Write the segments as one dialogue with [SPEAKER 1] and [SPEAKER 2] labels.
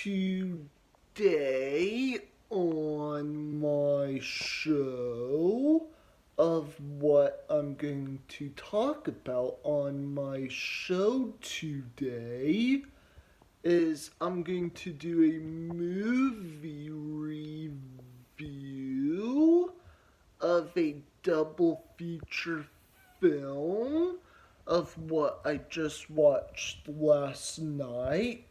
[SPEAKER 1] Today on my show of what I'm going to talk about on my show today is I'm going to do a movie review of a double feature film of what I just watched last night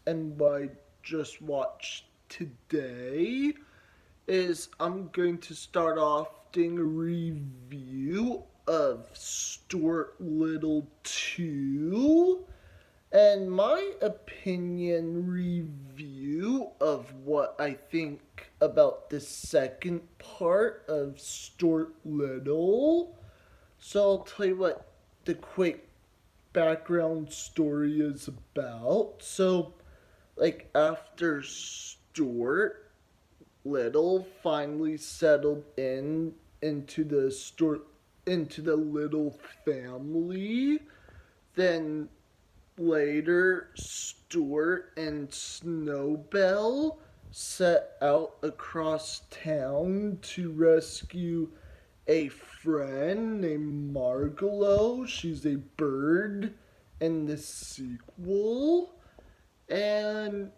[SPEAKER 1] and what I just watched today is I'm going to start off doing a review of Stuart Little 2 and my opinion review of what I think about the second part of Stuart Little. So I'll tell you what the quick background story is about. So, like, after Stuart Little finally settled into the Little family, then later Stuart and Snowbell set out across town to rescue a friend named Margalo. She's a bird in the sequel. And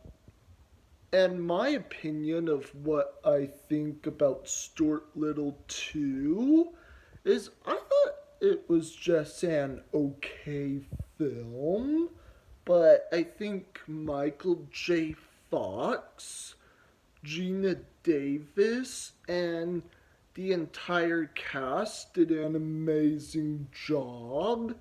[SPEAKER 1] my opinion of what I think about Stuart Little 2 is I thought it was just an okay film, but I think Michael J. Fox, Gina Davis, and the entire cast did an amazing job.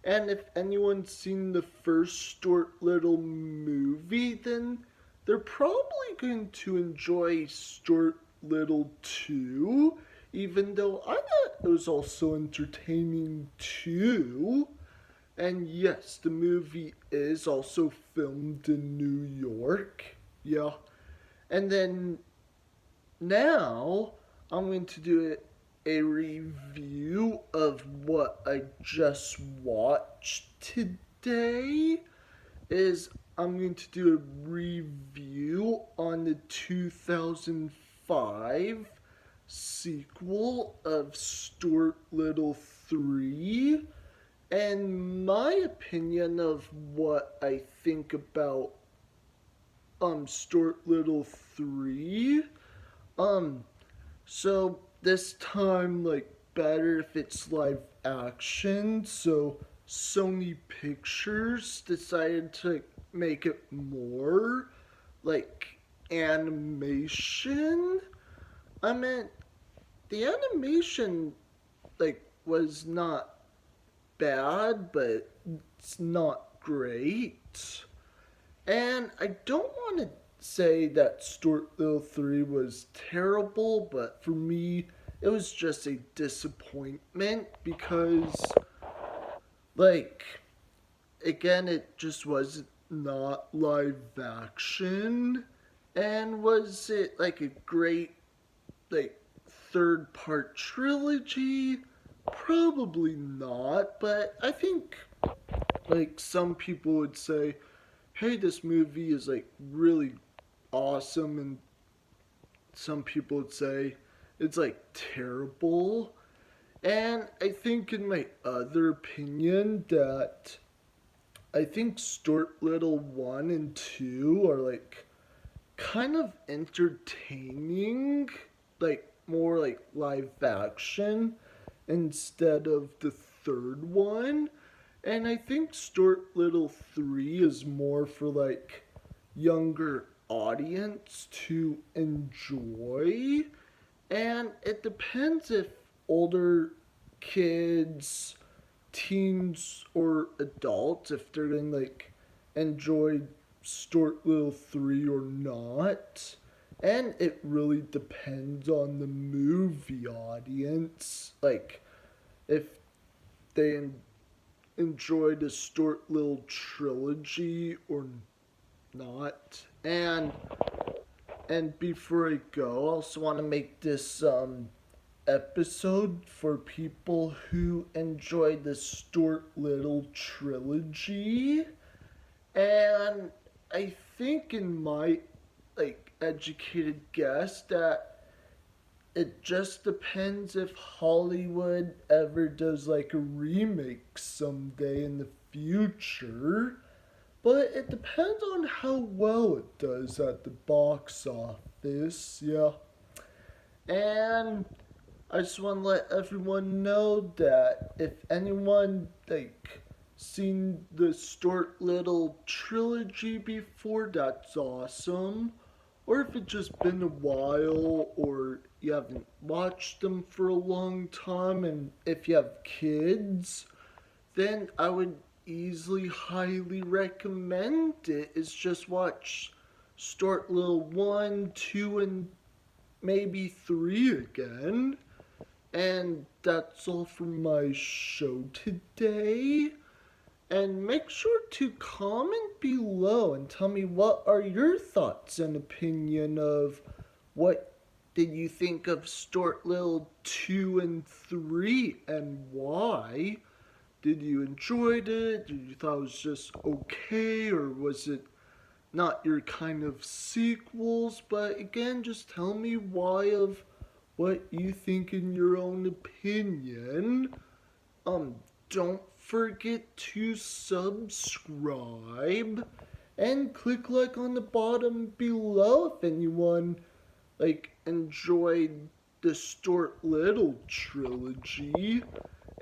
[SPEAKER 1] And if anyone's seen the first Stuart Little movie, then they're probably going to enjoy Stuart Little 2, even though I thought it was also entertaining too. And yes, the movie is also filmed in New York. Yeah. And then now I'm going to do a review of what I just watched today. Is I'm going to do a review on the 2005 sequel of Stuart Little 3 and my opinion of what I think about Stuart Little 3. So this time, like, better if it's live action. So Sony Pictures decided to make it more like animation. I mean, the animation like was not bad, but it's not great. And I don't want to say that Stuart Little 3 was terrible, but for me, it was just a disappointment because, like, again, it just was not live action. And was it like a great, like, third part trilogy? Probably not, but I think, like, some people would say, hey, this movie is like really awesome, and some people would say it's like terrible. And I think, in my other opinion, that I think Stuart Little 1 and 2 are like kind of entertaining, like more like live action instead of the third one. And I think Stuart Little 3 is more for like younger audience to enjoy. And it depends if older kids, teens, or adults, if they're going to like enjoy Stuart Little 3 or not. And it really depends on the movie audience. Like, if they enjoy the Stuart Little trilogy or not. And before I go, I also want to make this episode for people who enjoy the Stuart Little trilogy. And I think in my educated guess that it just depends if Hollywood ever does like a remake someday in the future. But it depends on how well it does at the box office, yeah. And I just want to let everyone know that if anyone seen the Stuart Little trilogy before, that's awesome. Or if it's just been a while, or you haven't watched them for a long time, and if you have kids, then I would easily highly recommend it. Is just watch Stuart Little 1, 2, and maybe 3 again. And that's all for my show today. And make sure to comment below and tell me what are your thoughts and opinion of what did you think of Stuart Little 2 and 3 and why? Did you enjoy it? Did you thought it was just okay or was it not your kind of sequels? But again, just tell me why of what you think in your own opinion. Don't forget to subscribe and click like on the bottom below if anyone enjoyed the Stuart Little trilogy.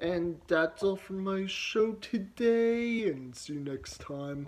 [SPEAKER 1] And that's all for my show today, and see you next time.